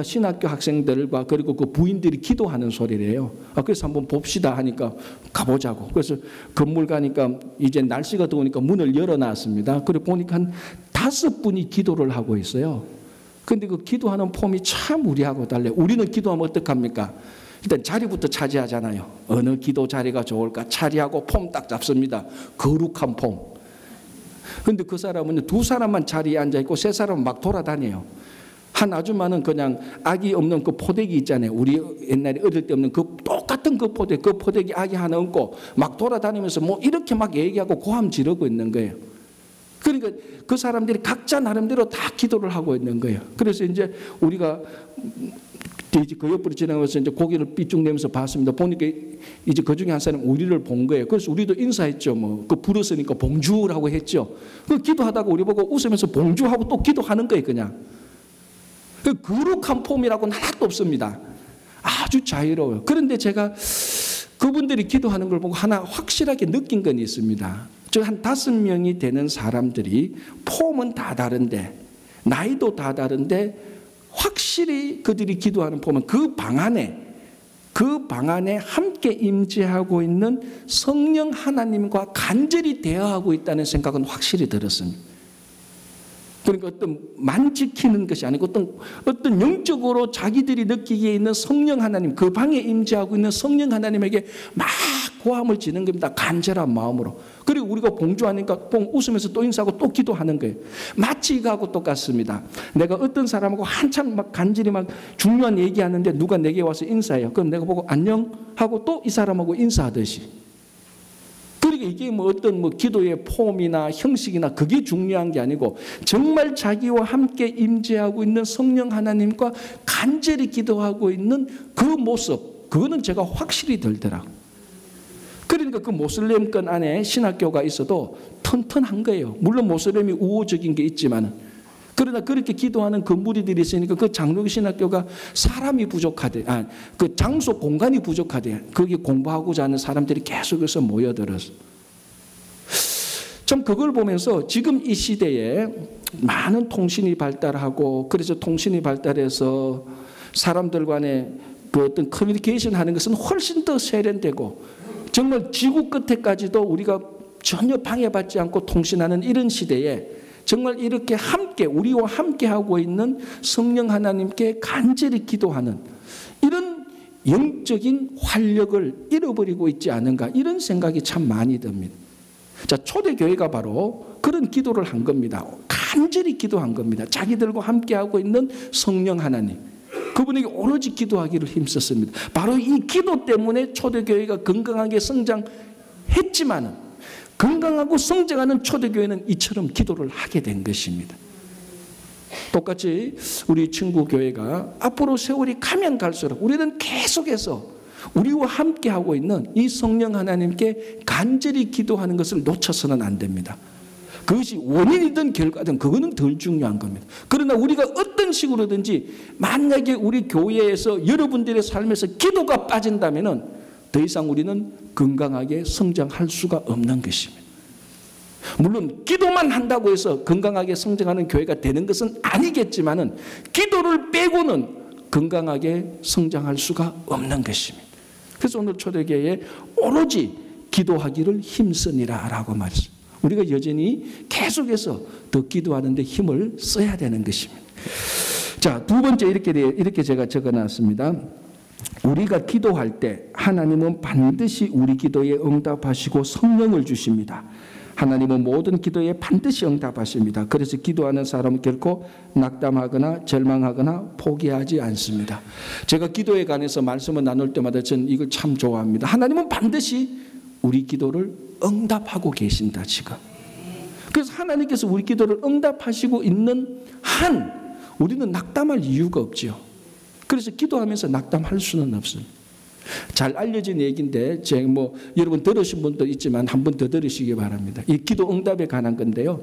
신학교 학생들과 그리고 그 부인들이 기도하는 소리래요. 그래서 한번 봅시다 하니까 가보자고. 그래서 건물 가니까 이제 날씨가 더우니까 문을 열어놨습니다. 그리고 보니까 한 5분이 기도를 하고 있어요. 근데 그 기도하는 폼이 참 우리하고 달라요. 우리는 기도하면 어떡합니까? 일단 자리부터 차지하잖아요. 어느 기도 자리가 좋을까? 자리하고 폼 딱 잡습니다. 거룩한 폼. 그런데 그 사람은 2사람만 자리에 앉아있고 3사람은 막 돌아다녀요. 한 아줌마는 그냥 아기 없는 그 포대기 있잖아요. 우리 옛날에 어릴 때 없는 그 똑같은 그 포대기 아기 하나 얹고 막 돌아다니면서 뭐 이렇게 막 얘기하고 고함 지르고 있는 거예요. 그러니까 그 사람들이 각자 나름대로 다 기도를 하고 있는 거예요. 그래서 이제 우리가 이제 그 옆으로 지나가서 이제 고개를 삐쭉 내면서 봤습니다. 보니까 이제 그 중에 한 사람 우리를 본 거예요. 그래서 우리도 인사했죠. 뭐 그 불었으니까 봉주라고 했죠. 그 기도하다가 우리 보고 웃으면서 봉주하고 또 기도하는 거예요. 그냥 그 거룩한 폼이라고는 하나도 없습니다. 아주 자유로워요. 그런데 제가 그분들이 기도하는 걸 보고 하나 확실하게 느낀 건 있습니다. 저 한 5명이 되는 사람들이 폼은 다 다른데 나이도 다 다른데 확실히 그들이 기도하는 폼은 그 방 안에 함께 임재하고 있는 성령 하나님과 간절히 대화하고 있다는 생각은 확실히 들었습니다. 그러니까 어떤 만지키는 것이 아니고 어떤 영적으로 자기들이 느끼기에 있는 성령 하나님, 그 방에 임재하고 있는 성령 하나님에게 막 고함을 지는 겁니다. 간절한 마음으로. 그리고 우리가 봉주하니까 웃으면서 또 인사하고 또 기도하는 거예요. 마치 이거하고 똑같습니다. 내가 어떤 사람하고 한참 막 간절히 막 중요한 얘기하는데 누가 내게 와서 인사해요. 그럼 내가 보고 안녕 하고 또 이 사람하고 인사하듯이. 그러니까 이게 뭐 어떤 뭐 기도의 폼이나 형식이나 그게 중요한 게 아니고 정말 자기와 함께 임재하고 있는 성령 하나님과 간절히 기도하고 있는 그 모습, 그거는 제가 확실히 들더라고요. 그러니까 그 모슬렘권 안에 신학교가 있어도 튼튼한 거예요. 물론 모슬렘이 우호적인 게 있지만 그러나 그렇게 기도하는 그 무리들이 있으니까 그 장로교 신학교가 사람이 부족하대. 그 장소 공간이 부족하대. 거기 공부하고자 하는 사람들이 계속해서 모여들었어. 참 그걸 보면서 지금 이 시대에 많은 통신이 발달하고, 그래서 통신이 발달해서 사람들 간에 그 어떤 커뮤니케이션 하는 것은 훨씬 더 세련되고, 정말 지구 끝에까지도 우리가 전혀 방해받지 않고 통신하는 이런 시대에 정말 이렇게 함께, 우리와 함께 하고 있는 성령 하나님께 간절히 기도하는 이런 영적인 활력을 잃어버리고 있지 않은가, 이런 생각이 참 많이 듭니다. 자, 초대교회가 바로 그런 기도를 한 겁니다. 간절히 기도한 겁니다. 자기들과 함께하고 있는 성령 하나님, 그분에게 오로지 기도하기를 힘썼습니다. 바로 이 기도 때문에 초대교회가 건강하게 성장했지만은, 건강하고 성장하는 초대교회는 이처럼 기도를 하게 된 것입니다. 똑같이 우리 친구 교회가 앞으로 세월이 가면 갈수록 우리는 계속해서 우리와 함께하고 있는 이 성령 하나님께 간절히 기도하는 것을 놓쳐서는 안 됩니다. 그것이 원인이든 결과든 그거는 덜 중요한 겁니다. 그러나 우리가 어떤 식으로든지 만약에 우리 교회에서 여러분들의 삶에서 기도가 빠진다면 더 이상 우리는 건강하게 성장할 수가 없는 것입니다. 물론 기도만 한다고 해서 건강하게 성장하는 교회가 되는 것은 아니겠지만은 기도를 빼고는 건강하게 성장할 수가 없는 것입니다. 그래서 오늘 초대교회에 오로지 기도하기를 힘쓰니라 라고 말했습니다. 우리가 여전히 계속해서 더 기도하는 데 힘을 써야 되는 것입니다. 자, 두 번째 이렇게 제가 적어놨습니다. 우리가 기도할 때 하나님은 반드시 우리 기도에 응답하시고 성령을 주십니다. 하나님은 모든 기도에 반드시 응답하십니다. 그래서 기도하는 사람은 결코 낙담하거나 절망하거나 포기하지 않습니다. 제가 기도에 관해서 말씀을 나눌 때마다 저는 이걸 참 좋아합니다. 하나님은 반드시 우리 기도를 응답하고 계신다 지금. 그래서 하나님께서 우리 기도를 응답하시고 있는 한 우리는 낙담할 이유가 없지요. 그래서 기도하면서 낙담할 수는 없습니다. 잘 알려진 얘기인데 여러분 들으신 분도 있지만 한 번 더 들으시기 바랍니다. 이 기도 응답에 관한 건데요.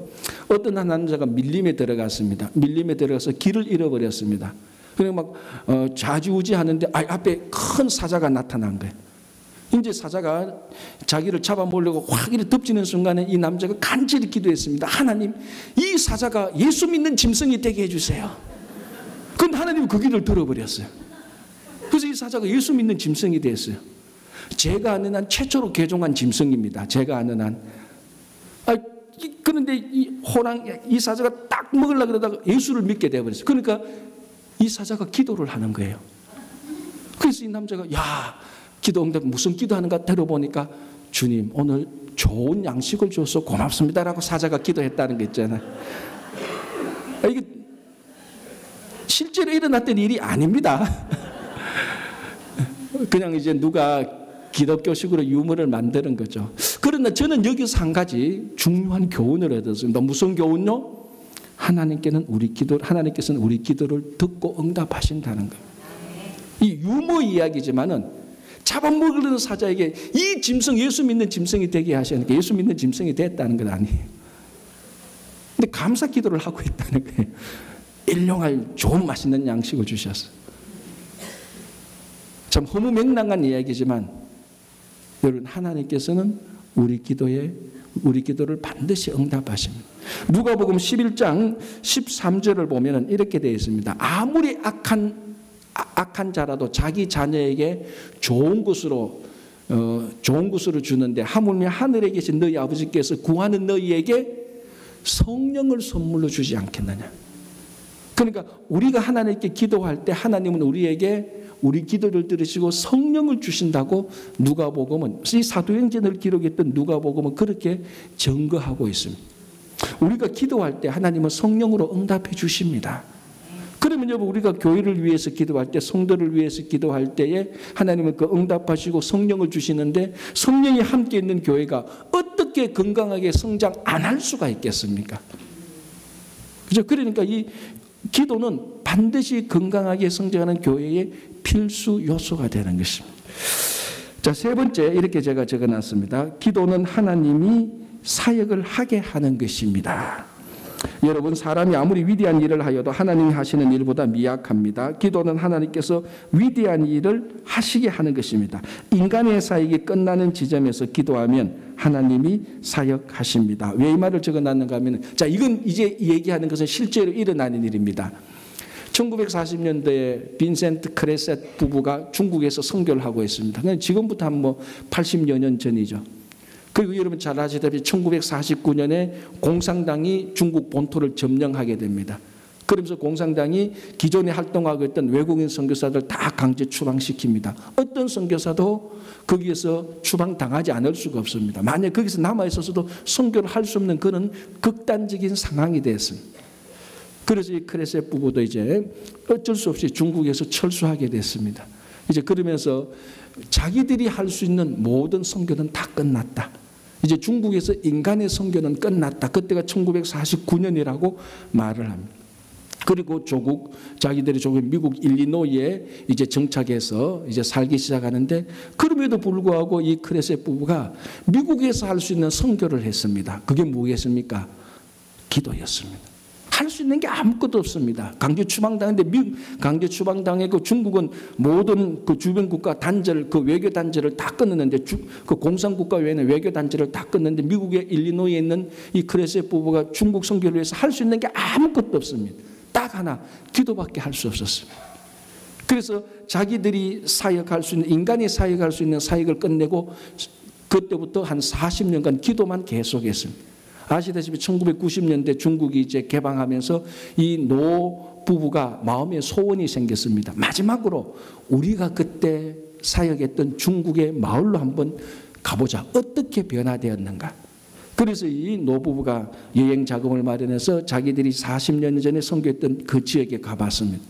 어떤 한 남자가 밀림에 들어갔습니다. 밀림에 들어가서 길을 잃어버렸습니다. 그래 막 좌지우지 하는데 앞에 큰 사자가 나타난 거예요. 이제 사자가 자기를 잡아먹으려고 확 이렇게 덮치는 순간에 이 남자가 간절히 기도했습니다. 하나님, 이 사자가 예수 믿는 짐승이 되게 해주세요. 그런데 하나님은 그 길을 들어버렸어요. 그래서 이 사자가 예수 믿는 짐승이 됐어요. 제가 아는 한 최초로 개종한 짐승입니다. 제가 아는 한. 그런데 이 사자가 딱 먹으려고 그러다가 예수를 믿게 되어버렸어요. 그러니까 이 사자가 기도를 하는 거예요. 그래서 이 남자가 기도 응답 무슨 기도하는가 들어보니까 주님 오늘 좋은 양식을 줘서 고맙습니다라고 사자가 기도했다는 거 있잖아요. 이게 실제로 일어났던 일이 아닙니다. 그냥 이제 누가 기독교식으로 유머를 만드는 거죠. 그러나 저는 여기서 한 가지 중요한 교훈을 얻었습니다. 무슨 교훈요? 하나님께서는 우리 기도를 듣고 응답하신다는 거예요. 이 유머 이야기지만은 잡아먹으려는 사자에게 이 짐승, 예수 믿는 짐승이 되게 하시니까 예수 믿는 짐승이 됐다는 건 아니에요. 근데 감사 기도를 하고 있다는 거예요. 일용할 좋은 맛있는 양식을 주셨어요. 참 허무맹랑한 이야기지만 여러분, 하나님께서는 우리 기도를 반드시 응답하십니다. 누가복음 11장 13절을 보면 이렇게 되어 있습니다. 아무리 악한 자라도 자기 자녀에게 좋은 것으로 주는데 하물며 하늘에 계신 너희 아버지께서 구하는 너희에게 성령을 선물로 주지 않겠느냐. 그러니까 우리가 하나님께 기도할 때 하나님은 우리에게 우리 기도를 들으시고 성령을 주신다고 누가복음은, 이 사도행전을 기록했던 누가복음은 그렇게 증거하고 있습니다. 우리가 기도할 때 하나님은 성령으로 응답해 주십니다. 그러면 여러분, 우리가 교회를 위해서 기도할 때, 성도를 위해서 기도할 때에 하나님은 그 응답하시고 성령을 주시는데, 성령이 함께 있는 교회가 어떻게 건강하게 성장 안 할 수가 있겠습니까? 그죠? 그러니까 이 기도는 반드시 건강하게 성장하는 교회의 필수 요소가 되는 것입니다. 자, 세 번째, 이렇게 제가 적어놨습니다. 기도는 하나님이 사역을 하게 하는 것입니다. 여러분, 사람이 아무리 위대한 일을 하여도 하나님이 하시는 일보다 미약합니다. 기도는 하나님께서 위대한 일을 하시게 하는 것입니다. 인간의 사역이 끝나는 지점에서 기도하면 하나님이 사역하십니다. 왜 이 말을 적어놨는가 하면, 자, 이건 이제 얘기하는 것은 실제로 일어나는 일입니다. 1940년대에 빈센트 크레셋 부부가 중국에서 선교를 하고 있습니다. 지금부터 한 80여 년 전이죠. 그리고 여러분 잘 아시다시피 1949년에 공산당이 중국 본토를 점령하게 됩니다. 그러면서 공산당이 기존에 활동하고 있던 외국인 선교사들 다 강제 추방시킵니다. 어떤 선교사도 거기에서 추방당하지 않을 수가 없습니다. 만약 거기서 남아있어서도 선교를 할 수 없는 그런 극단적인 상황이 됐습니다. 그래서 이 크레셋 부부도 이제 어쩔 수 없이 중국에서 철수하게 됐습니다. 이제 그러면서 자기들이 할 수 있는 모든 선교는 다 끝났다. 이제 중국에서 인간의 선교는 끝났다. 그때가 1949년이라고 말을 합니다. 그리고 자기들이 미국 일리노이에 이제 정착해서 이제 살기 시작하는데, 그럼에도 불구하고 이 크레셋 부부가 미국에서 할 수 있는 선교를 했습니다. 그게 뭐겠습니까? 기도였습니다. 할 수 있는 게 아무것도 없습니다. 강제 추방당했는데 강제 추방당했고 중국은 모든 그 주변 국가 단절, 그 외교 단절을 다 끊었는데 그 공산국가 외에는 외교 단절을 다 끊었는데 미국의 일리노이에 있는 이 크레셋 부부가 중국 선교를 위해서 할 수 있는 게 아무것도 없습니다. 딱 하나, 기도밖에 할 수 없었습니다. 그래서 자기들이 사역할 수 있는, 인간이 사역할 수 있는 사역을 끝내고 그때부터 한 40년간 기도만 계속했습니다. 아시다시피 1990년대 중국이 이제 개방하면서 이 노 부부가 마음에 소원이 생겼습니다. 마지막으로 우리가 그때 사역했던 중국의 마을로 한번 가보자. 어떻게 변화되었는가. 그래서 이 노 부부가 여행 자금을 마련해서 자기들이 40년 전에 선교했던 그 지역에 가봤습니다.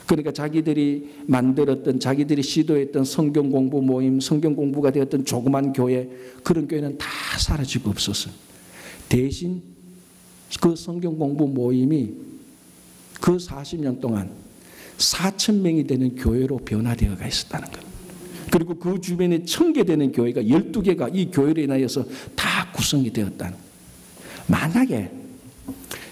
그러니까 자기들이 만들었던, 자기들이 시도했던 성경 공부 모임, 성경 공부가 되었던 조그만 교회, 그런 교회는 다 사라지고 없었어요. 대신 그 성경 공부 모임이 그 40년 동안 4,000명이 되는 교회로 변화되어가 있었다는 겁니다. 그리고 그 주변에 1,000개 되는 교회가 12개가 이 교회로 인하여서 다 구성이 되었다는. 만약에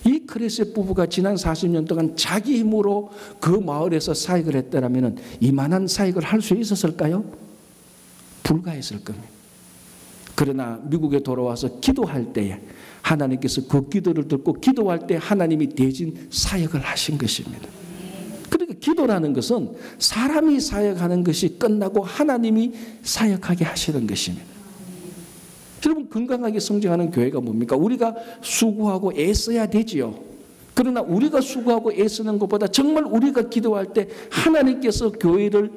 이 크레셋 부부가 지난 40년 동안 자기 힘으로 그 마을에서 사역을 했더라면 이만한 사역을 할 수 있었을까요? 불가했을 겁니다. 그러나 미국에 돌아와서 기도할 때에 하나님께서 그 기도를 듣고 기도할 때 하나님이 대신 사역을 하신 것입니다. 그러니까 기도라는 것은 사람이 사역하는 것이 끝나고 하나님이 사역하게 하시는 것입니다. 여러분, 건강하게 성장하는 교회가 뭡니까? 우리가 수고하고 애써야 되지요. 그러나 우리가 수고하고 애쓰는 것보다 정말 우리가 기도할 때 하나님께서 교회를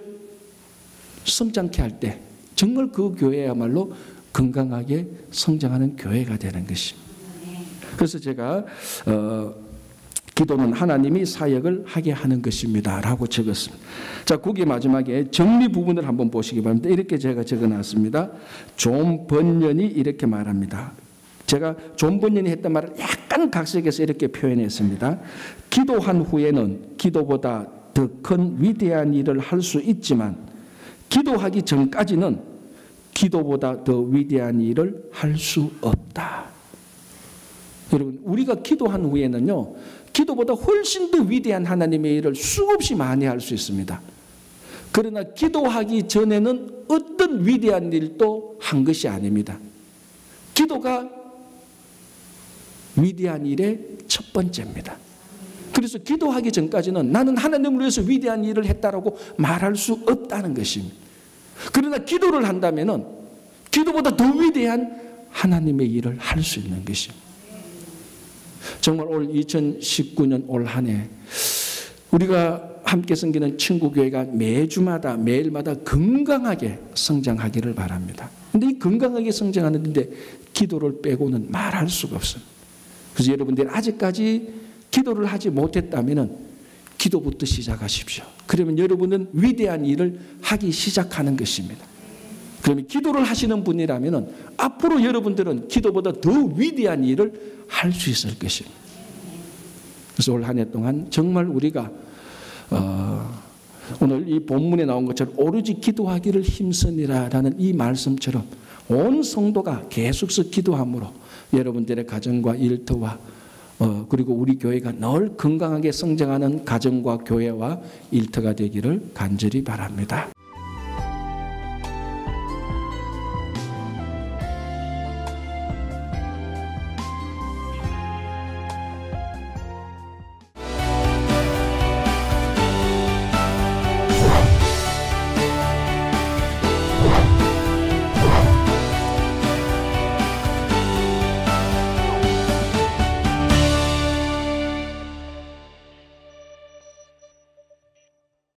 성장케 할 때 정말 그 교회야말로 건강하게 성장하는 교회가 되는 것입니다. 그래서 제가 기도는 하나님이 사역을 하게 하는 것입니다 라고 적었습니다. 자, 거기 마지막에 정리 부분을 한번 보시기 바랍니다. 이렇게 제가 적어놨습니다. 존 번연이 이렇게 말합니다. 제가 존 번연이 했던 말을 약간 각색해서 이렇게 표현했습니다. 기도한 후에는 기도보다 더 큰 위대한 일을 할 수 있지만 기도하기 전까지는 기도보다 더 위대한 일을 할 수 없다. 여러분, 우리가 기도한 후에는요, 기도보다 훨씬 더 위대한 하나님의 일을 수없이 많이 할 수 있습니다. 그러나 기도하기 전에는 어떤 위대한 일도 한 것이 아닙니다. 기도가 위대한 일의 첫 번째입니다. 그래서 기도하기 전까지는 나는 하나님을 위해서 위대한 일을 했다라고 말할 수 없다는 것입니다. 그러나 기도를 한다면은 기도보다 더 위대한 하나님의 일을 할 수 있는 것입니다. 정말 올 2019년 올 한 해 우리가 함께 섬기는 친구교회가 매주마다 매일마다 건강하게 성장하기를 바랍니다. 그런데 이 건강하게 성장하는데 기도를 빼고는 말할 수가 없습니다. 그래서 여러분들이 아직까지 기도를 하지 못했다면 기도부터 시작하십시오. 그러면 여러분은 위대한 일을 하기 시작하는 것입니다. 그러면 기도를 하시는 분이라면 앞으로 여러분들은 기도보다 더 위대한 일을 할 수 있을 것입니다. 그래서 올 한 해 동안 정말 우리가 오늘 이 본문에 나온 것처럼 오로지 기도하기를 힘쓰니라라는 이 말씀처럼 온 성도가 계속해서 기도함으로 여러분들의 가정과 일터와 그리고 우리 교회가 늘 건강하게 성장하는 가정과 교회와 일터가 되기를 간절히 바랍니다.